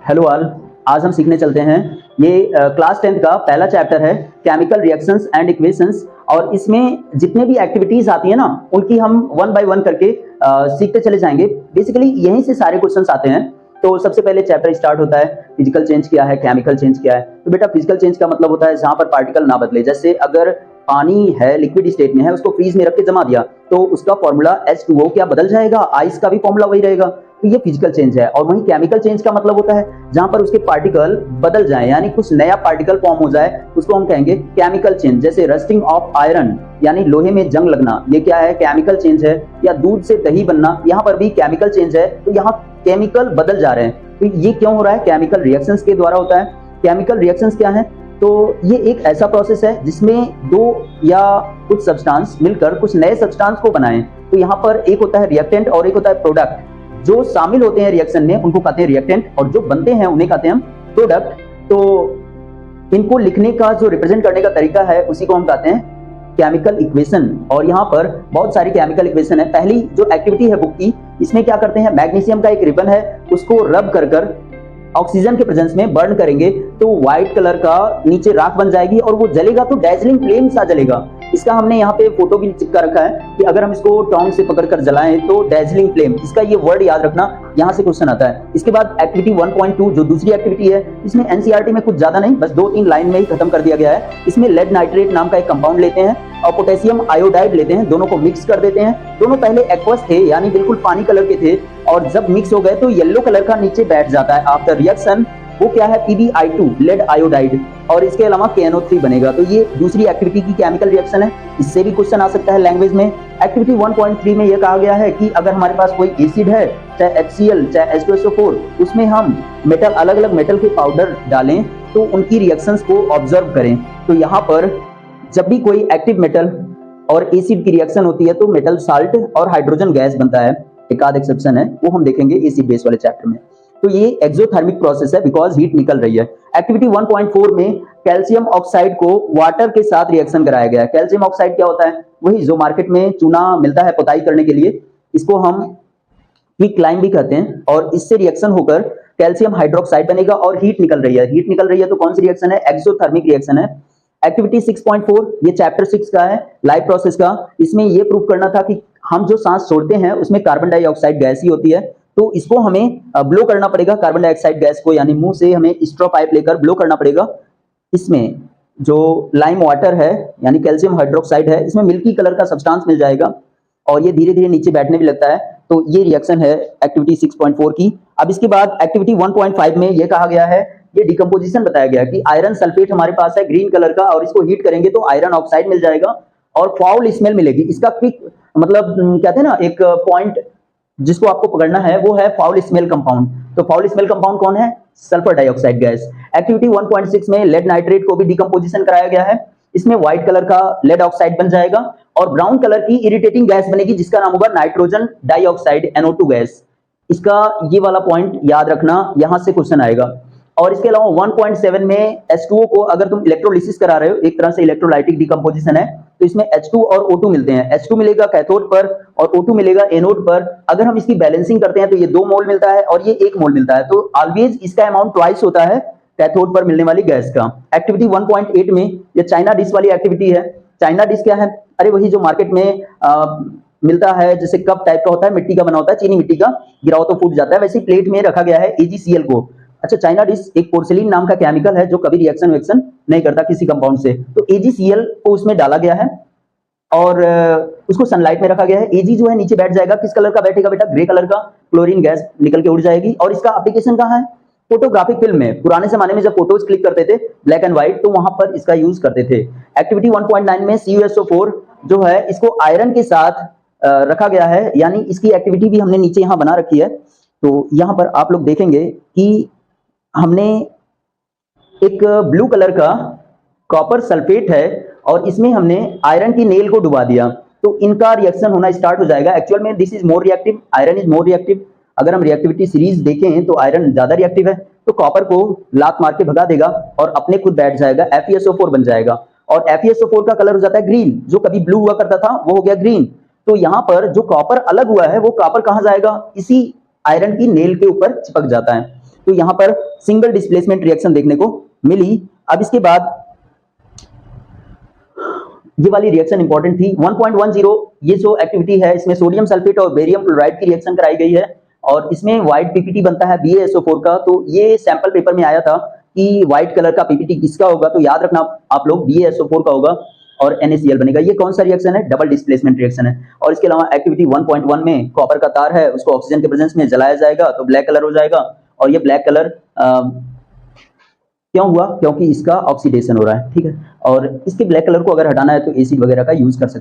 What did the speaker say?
Hello all. आज हम सीखने चलते हैं। ये क्लास 10th का पहला चैप्टर है, केमिकल रिएक्शंस एंड इक्वेशंस। और इसमें जितने भी एक्टिविटीज आती है ना, उनकी हम वन बाय वन करके सीखते चले जाएंगे। बेसिकली यहीं से सारे क्वेश्चंस आते हैं। तो सबसे पहले चैप्टर स्टार्ट होता है, फिजिकल चेंज क्या है, केमिकल चेंज क्या है। तो बेटा फिजिकल चेंज का मतलब होता है जहां पर पार्टिकल ना बदले। जैसे अगर पानी है, लिक्विड स्टेट में है, उसको फ्रीज में रख के जमा दिया तो उसका फॉर्मूला H2O क्या बदल जाएगा? आइस का भी फॉर्मूला वही रहेगा। तो ये फिजिकल चेंज है। और वहीं केमिकल चेंज का मतलब होता है जहां पर उसके पार्टिकल बदल जाए, यानी कुछ नया पार्टिकल फॉर्म हो जाए, उसको हम कहेंगे केमिकल चेंज। जैसे रस्टिंग ऑफ आयरन, यानी लोहे में जंग लगना, ये क्या है? केमिकल चेंज है। या दूध से दही बनना, यहाँ पर भी केमिकल चेंज है। तो यहाँ केमिकल बदल जा रहे हैं। तो ये क्यों हो रहा है? केमिकल रिएक्शंस के द्वारा होता है। केमिकल रिएक्शंस क्या है? तो ये एक ऐसा प्रोसेस है जिसमें दो या कुछ सब्सटेंस मिलकर कुछ नए सब्सटेंस को बनाएं। तो यहाँ पर एक होता है रिएक्टेंट और एक होता है प्रोडक्ट। जो शामिल होते हैं रिएक्शन में उनको कहते हैं रिएक्टेंट, और जो बनते हैं उन्हें कहते हैं हम प्रोडक्ट। तो इनको लिखने का जो रिप्रेजेंट करने का तरीका है उसी को हम कहते हैं केमिकल इक्वेशन। और यहाँ पर बहुत सारी केमिकल इक्वेशन है। पहली जो एक्टिविटी है बुक की, इसमें क्या करते हैं, मैग्नीशियम का एक रिबन है, उसको रब कर ऑक्सीजन के प्रेजेंस में बर्न करेंगे तो व्हाइट कलर का नीचे राख बन जाएगी और वो जलेगा तो डैजलिंग फ्लेम सा जलेगा। इसका हमने यहाँ पे फोटो भी चिपका रखा है कि अगर हम इसको टोंग से पकड़कर जलाएं तो डैजलिंग फ्लेम, इसका ये वर्ड याद रखना, यहाँ से क्वेश्चन आता है। इसके बाद एक्टिविटी 1.2 जो दूसरी एक्टिविटी है, इसमें एनसीईआरटी में कुछ ज्यादा नहीं, बस 2-3 लाइन में ही खत्म कर दिया गया है। इसमें लेड नाइट्रेट नाम का एक कंपाउंड लेते हैं और पोटेशियम आयोडाइड लेते हैं, दोनों को मिक्स कर देते हैं। दोनों पहले एक्वस थे, यानी बिल्कुल पानी कलर के थे, और जब मिक्स हो गए तो येलो कलर का नीचे बैठ जाता है। आफ्टर रिएक्शन वो क्या है? PbI2 लेड आयोडाइड, और इसके अलावा KNO3 बनेगा। तो ये दूसरी एक्टिविटी की केमिकल रिएक्शन है। इससे भी क्वेश्चन आ सकता है लैंग्वेज में। एक्टिविटी 1.3 में यह कहा गया है कि अगर हमारे पास कोई एसिड है, चाहे HCl चाहे H2SO4, उसमें हम मेटल, अलग अलग मेटल के पाउडर डालें तो उनकी रिएक्शंस को ऑब्जर्व करें। तो यहाँ पर जब भी कोई एक्टिव मेटल और एसिड की रिएक्शन होती है तो मेटल साल्ट और हाइड्रोजन गैस बनता है। एक आध एक्सेप्शन है, वो हम देखेंगे एसिड बेस वाले चैप्टर में। तो ये एक्सोथर्मिक प्रोसेस है, बिकॉज हीट निकल रही है। एक्टिविटी 1.4 में कैल्शियम ऑक्साइड को वाटर के साथ रिएक्शन कराया गया है। कैल्शियम ऑक्साइड क्या होता है? वही जो मार्केट में चूना मिलता है पुताई करने के लिए, इसको हम क्विक लाइम भी कहते हैं। और इससे रिएक्शन होकर कैल्शियम हाइड्रोक्साइड बनेगा और हीट निकल रही है। हीट निकल रही है तो कौन सी रिएक्शन है? एक्सोथर्मिक रिएक्शन है। एक्टिविटी 6.4 ये चैप्टर 6 का है, लाइव प्रोसेस का। इसमें यह प्रूव करना था कि हम जो सांस छोड़ते हैं उसमें कार्बन डाइऑक्साइड गैस ही होती है। तो इसको हमें ब्लो करना पड़ेगा, कार्बन डाइऑक्साइड गैस को, यानी मुंह से हमें स्ट्रॉ पाइप लेकर ब्लो करना पड़ेगा। इसमें जो लाइम वाटर है यानी कैल्शियम हाइड्रोक्साइड है, इसमें मिल्की कलर का सब्सटेंस मिल जाएगा और ये धीरे धीरे नीचे बैठने भी लगता है। तो ये रिएक्शन है एक्टिविटी 6.4 की। अब इसके बाद एक्टिविटी 1.5 में ये कहा गया है, ये डिकम्पोजिशन बताया गया कि आयरन सल्फेट हमारे पास है ग्रीन कलर का, और इसको हीट करेंगे तो आयरन ऑक्साइड मिल जाएगा और फाउल स्मेल मिलेगी। इसका क्विक मतलब कहते हैं ना, एक पॉइंट जिसको आपको पकड़ना है वो है फाउल स्मेल कंपाउंड। तो फाउल स्मेल कंपाउंड कौन है? Sulphur dioxide gas. एक्टिविटी 1.6 में लेड नाइट्रेट को भी डिकम्पोजिशन कराया गया है। इसमें व्हाइट कलर का लेड ऑक्साइड बन जाएगा और ब्राउन कलर की इरिटेटिंग गैस बनेगी जिसका नाम होगा नाइट्रोजन डाइऑक्साइड, NO2 गैस। इसका ये वाला पॉइंट याद रखना, यहां से क्वेश्चन आएगा। और इसके अलावा 1.7 में H2O को अगर तुम इलेक्ट्रोलिसिस करा रहे हो, एक तरह से इलेक्ट्रोलाइटिक डिकम्पोजिशन है, तो इसमें H2 और O2 मिलते हैं। H2 मिलेगा कैथोड पर और O2 मिलेगा एनोड पर। अगर हम इसकी बैलेंसिंग करते हैं तो ये 2 मोल मिलता है और ये 1 मोल मिलता है। तो ऑलवेज इसका अमाउंट ट्वाइस होता है कैथोड पर मिलने वाली गैस का। एक्टिविटी 1.8 में ये चाइना डिश वाली एक्टिविटी है। चाइना डिश क्या है? अरे वही जो मार्केट में मिलता है, जैसे कप टाइप का होता है, मिट्टी का बना होता है, चीनी मिट्टी का, गिराओ तो फूट जाता है, वैसे प्लेट में रखा गया है AgCl को। अच्छा, चाइना डिश एक पोर्सिलीन नाम का केमिकल है जो कभी रिएक्शन नहीं करता किसी कंपाउंड से। तो AgCl को उसमें डाला गया है और उसको सनलाइट में रखा गया है। Ag जो है नीचे बैठ जाएगा, किस कलर का बैठेगा बेटा? ग्रे कलर का। क्लोरीन गैस निकल के उड़ जाएगी। और इसका एप्लीकेशन कहाँ है? फोटोग्राफिक फिल्म में। पुराने जमाने में जब फोटोज क्लिक करते थे ब्लैक एंड व्हाइट, तो वहां पर इसका यूज करते थे। एक्टिविटी 1.9 में CuSO4 जो है, इसको आयरन के साथ रखा गया है, यानी इसकी एक्टिविटी भी हमने नीचे यहाँ बना रखी है। तो यहाँ पर आप लोग देखेंगे कि हमने एक ब्लू कलर का कॉपर सल्फेट है और इसमें हमने आयरन की नेल को डुबा दिया, तो इनका रिएक्शन होना स्टार्ट हो जाएगा। एक्चुअल में this is more reactive, iron is more reactive. अगर हम रिएक्टिविटी सीरीज देखें तो आयरन ज्यादा रिएक्टिव है, तो कॉपर को लात मार के भगा देगा और अपने खुद बैठ जाएगा, FeSO4 बन जाएगा। और FeSO4 का कलर हो जाता है ग्रीन, जो कभी ब्लू हुआ करता था वो हो गया ग्रीन। तो यहाँ पर जो कॉपर अलग हुआ है वो कॉपर कहाँ जाएगा? इसी आयरन की नेल के ऊपर चिपक जाता है। तो यहाँ पर सिंगल डिस्प्लेसमेंट रिएक्शन देखने को मिली। अब इसके बाद ये वाली रिएक्शन इंपॉर्टेंट थी 1.10। ये जो एक्टिविटी है इसमें सोडियम सल्फेट और बेरियम क्लोराइड की रिएक्शन कराई गई है और इसमें व्हाइट पीपीटी बनता है BaSO4 का। तो ये सैंपल पेपर में आया था कि व्हाइट कलर का पीपीटी किसका होगा, तो याद रखना आप लोग BaSO4 का होगा और NaCl बनेगा। ये कौन सा रिएक्शन है? डबल डिस्प्लेसमेंट रिएक्शन है। और इसके अलावा एक्टिविटी 1.1 में कॉपर का तार है, उसको ऑक्सीजन के प्रेजेंस में जलाया जाएगा तो ब्लैक कलर हो जाएगा। और ये ब्लैक कलर क्यों हुआ? क्योंकि इसका ऑक्सीडेशन हो रहा है, ठीक है। और इसके ब्लैक कलर को अगर हटाना है तो एसिड वगैरह का यूज कर सकते हैं।